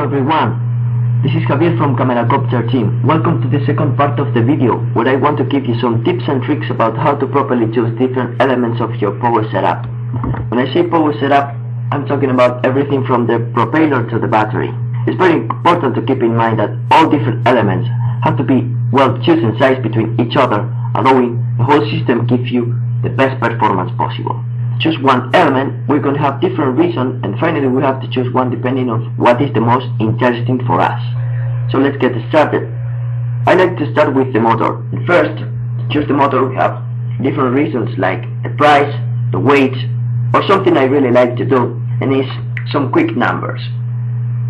Hello everyone, this is Javier from Cameracopter team. Welcome to the second part of the video where I want to give you some tips and tricks about how to properly choose different elements of your power setup. When I say power setup, I'm talking about everything from the propeller to the battery. It's very important to keep in mind that all different elements have to be well chosen size between each other, allowing the whole system give you the best performance possible. Choose one element, we're going to have different reasons, and finally we have to choose one depending on what is the most interesting for us. So let's get started. I like to start with the motor. First, to choose the motor we have different reasons like the price, the weight, or something I really like to do, and is some quick numbers.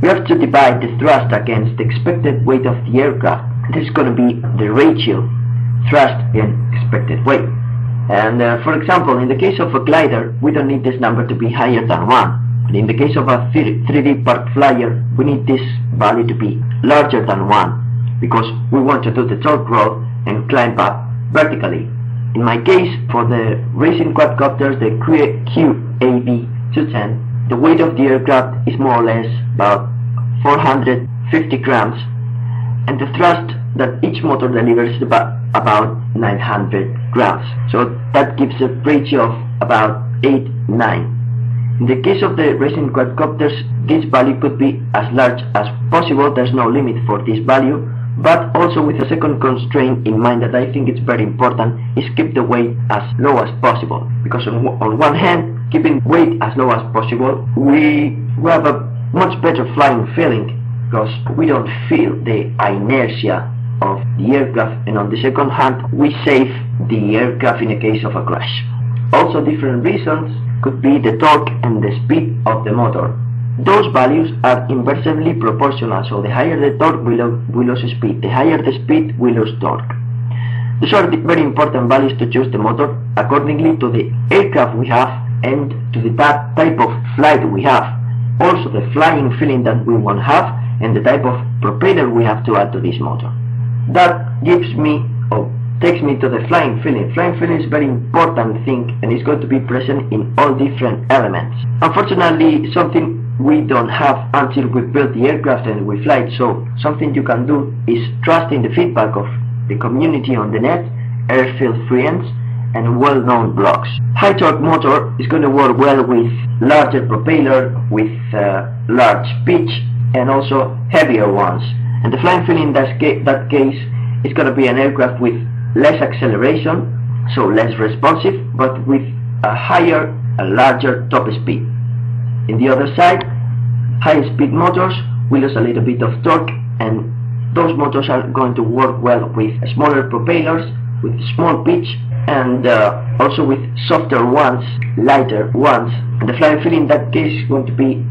We have to divide the thrust against the expected weight of the aircraft. This is going to be the ratio thrust against expected weight. And for example, in the case of a glider, we don't need this number to be higher than 1. But in the case of a 3D park flyer, we need this value to be larger than 1, because we want to do the torque roll and climb up vertically. In my case, for the racing quadcopters, the QAV210, the weight of the aircraft is more or less about 450 grams, and the thrust that each motor delivers is about 900 grams. So that gives a ratio of about 8:9. In the case of the racing quadcopters, this value could be as large as possible. There's no limit for this value, but also with a second constraint in mind that I think it's very important, is keep the weight as low as possible. Because on one hand, keeping weight as low as possible, we have a much better flying feeling, because we don't feel the inertia of the aircraft, and on the second hand we save the aircraft in the case of a crash. Also, different reasons could be the torque and the speed of the motor. Those values are inversely proportional, so the higher the torque we lose speed, the higher the speed we lose torque. These are the very important values to choose the motor accordingly to the aircraft we have and to the type of flight we have, also the flying feeling that we want to have, and the type of propeller we have to add to this motor. That gives me, or takes me to the flying feeling. Flying feeling is a very important thing, and it's going to be present in all different elements. Unfortunately, something we don't have until we build the aircraft and we fly it, so something you can do is trust in the feedback of the community on the net, airfield friends, and well-known blogs. High torque motor is going to work well with larger propeller, with large pitch, and also heavier ones. And the flying feeling in that case is going to be an aircraft with less acceleration, so less responsive, but with a larger top speed. In the other side, high speed motors will lose a little bit of torque, and those motors are going to work well with smaller propellers, with small pitch, and also with softer ones, lighter ones. And the flying feeling in that case is going to be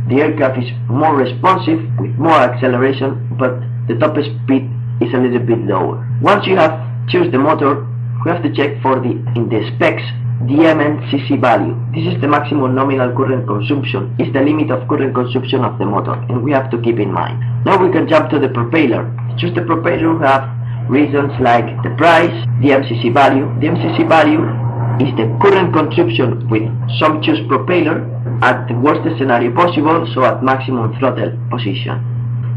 the aircraft is more responsive with more acceleration, but the top speed is a little bit lower. Once you have choose the motor, we have to check for in the specs the MNCC value. This is the maximum nominal current consumption, is the limit of current consumption of the motor, and we have to keep in mind. Now we can jump to the propeller. To choose the propeller, we have reasons like the price, the MCC value. The MCC value is the current consumption with some choose propeller at the worst scenario possible, so at maximum throttle position.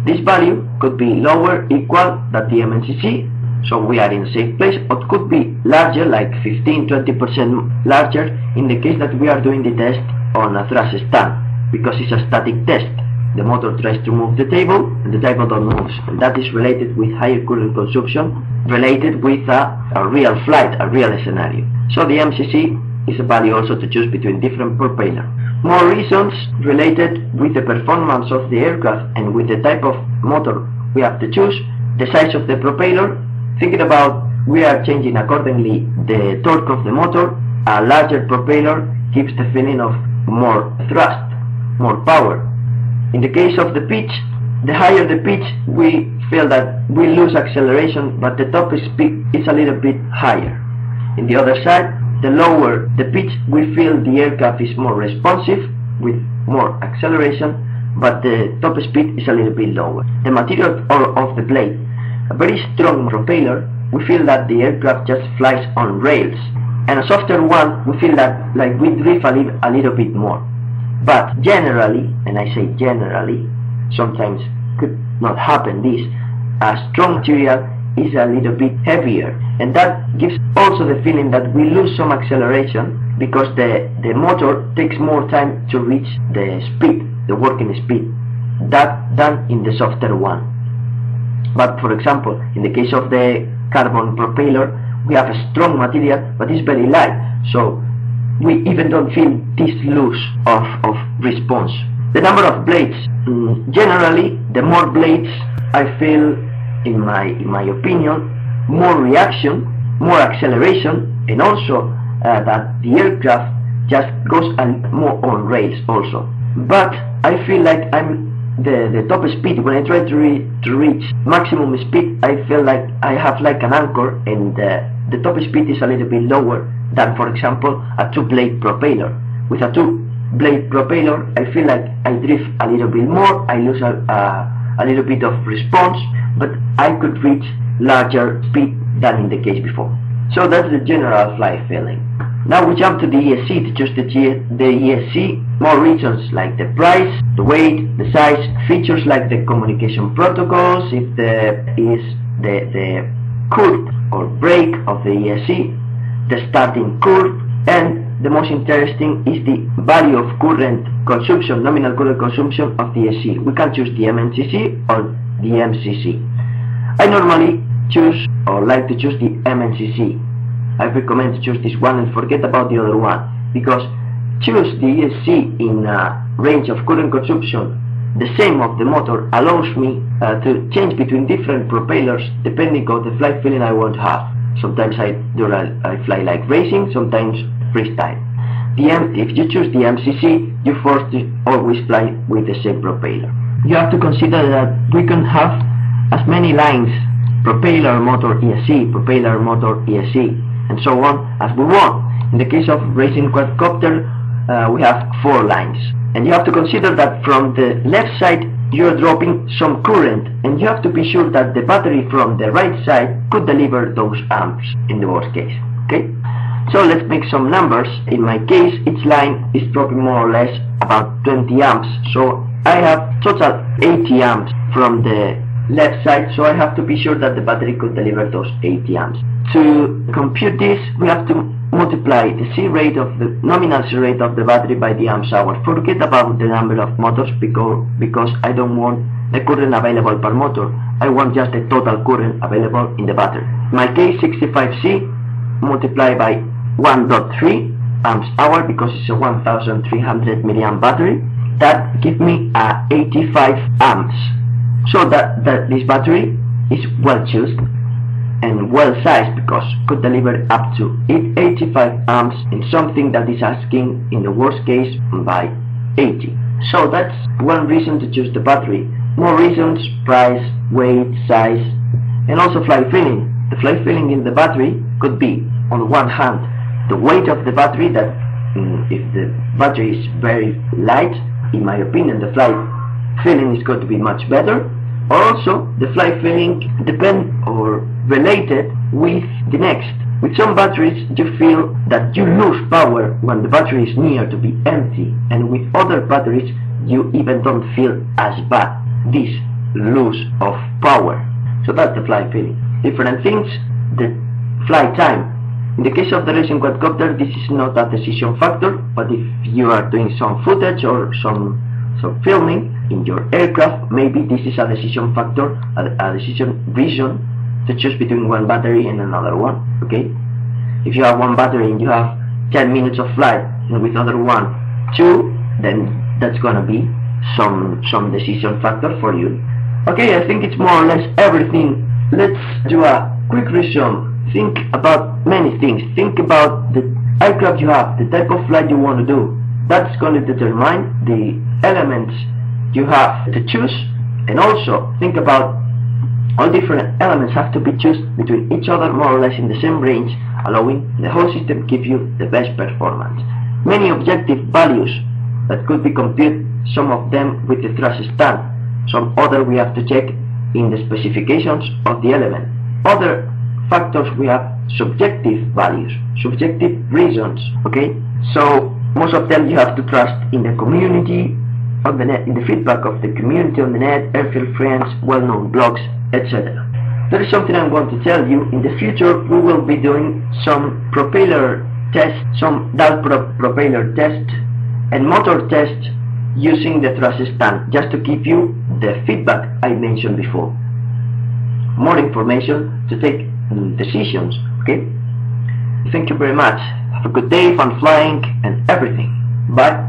This value could be lower, equal than the MNCC, so we are in a safe place, or it could be larger, like 15-20% larger, in the case that we are doing the test on a thrust stand, because it's a static test. The motor tries to move the table, and the table don't move, and that is related with higher current consumption, related with a real flight, a real scenario. So the MCC is a value also to choose between different propeller. More reasons related with the performance of the aircraft and with the type of motor we have to choose. The size of the propeller, thinking about we are changing accordingly the torque of the motor. A larger propeller gives the feeling of more thrust, more power. In the case of the pitch, the higher the pitch, we feel that we lose acceleration, but the top speed is a little bit higher. In the other side, the lower the pitch, we feel the aircraft is more responsive with more acceleration, but the top speed is a little bit lower. The material of the blade, a very strong propeller, we feel that the aircraft just flies on rails, and a softer one, we feel that like we drift a little bit more. But generally, and I say generally, sometimes could not happen this. A strong material is a little bit heavier, and that gives also the feeling that we lose some acceleration because the motor takes more time to reach the speed, the working speed, than in the softer one. But for example, in the case of the carbon propeller, we have a strong material but it's very light, so we even don't feel this loss of response. The number of blades, generally the more blades I feel, in my opinion, more reaction, more acceleration, and also that the aircraft just goes more on rails also. But I feel like I'm the top speed. When I try to reach maximum speed, I feel like I have like an anchor, and the top speed is a little bit lower than, for example, a two-blade propeller. With a two-blade propeller, I feel like I drift a little bit more, I lose a little bit of response, but I could reach larger speed than in the case before. So that's the general flight feeling. Now we jump to the ESC. To choose the ESC, more reasons like the price, the weight, the size, features like the communication protocols, if the curve or break of the ESC, the starting curve, and the most interesting is the value of current consumption, nominal current consumption of the ESC. We can choose the MNCC or the MCC. I normally choose or like to choose the MNCC. I recommend to choose this one and forget about the other one, because choose the ESC in a range of current consumption the same of the motor allows me to change between different propellers depending on the flight feeling I want to have. Sometimes I fly like racing, sometimes freestyle. If you choose the MCC, you're forced to always fly with the same propeller. You have to consider that we can have as many lines, propeller, motor, ESC, propeller, motor, ESC, and so on as we want. In the case of racing quadcopter, we have 4 lines. And you have to consider that from the left side you're dropping some current, and you have to be sure that the battery from the right side could deliver those amps in the worst case. Okay? So let's make some numbers. In my case, each line is dropping more or less about 20 amps. So I have total 80 amps from the left side, so I have to be sure that the battery could deliver those 80 amps. To compute this, we have to multiply the C rate of the nominal C rate of the battery by the amps hour. Forget about the number of motors because I don't want the current available per motor. I want just the total current available in the battery. In my case, 65C multiplied by 1.3 amps hour, because it's a 1300 milliamp battery. That gives me 85 amps. So that this battery is well chosen and well sized, because could deliver up to 85 amps in something that is asking in the worst case by 80. So that's one reason to choose the battery. More reasons: price, weight, size, and also flight feeling. The flight feeling in the battery could be, on one hand, the weight of the battery, that if the battery is very light, in my opinion the flight feeling is going to be much better. Also, the flight feeling depends or related with the next. With some batteries you feel that you lose power when the battery is near to be empty, and with other batteries you even don't feel as bad this loss of power. So that's the flight feeling. Different things. The flight time. In the case of the racing quadcopter, this is not a decision factor, but if you are doing some footage or some filming in your aircraft, maybe this is a decision factor, a decision reason to choose between one battery and another one. Okay, if you have one battery and you have 10 minutes of flight, and with other one 2, then that's gonna be some decision factor for you. Okay, I think it's more or less everything. Let's do a quick resume. Think about many things. Think about the aircraft you have, the type of flight you want to do. That's going to determine the elements you have to choose, and also think about all different elements have to be chosen between each other more or less in the same range, allowing the whole system give you the best performance. Many objective values that could be computed, some of them with the thrust stand, some other we have to check in the specifications of the element. Other factors we have subjective values, subjective reasons. Okay, so most of them you have to trust in the community, on the net, in the feedback of the community on the net, airfield friends, well-known blogs, etc. There is something I want to tell you. In the future, we will be doing some propeller tests, some DAL propeller tests and motor tests using the thrust stand, just to give you the feedback I mentioned before. More information to take decisions, okay? Thank you very much. Have a good day, fun flying, and everything. Bye.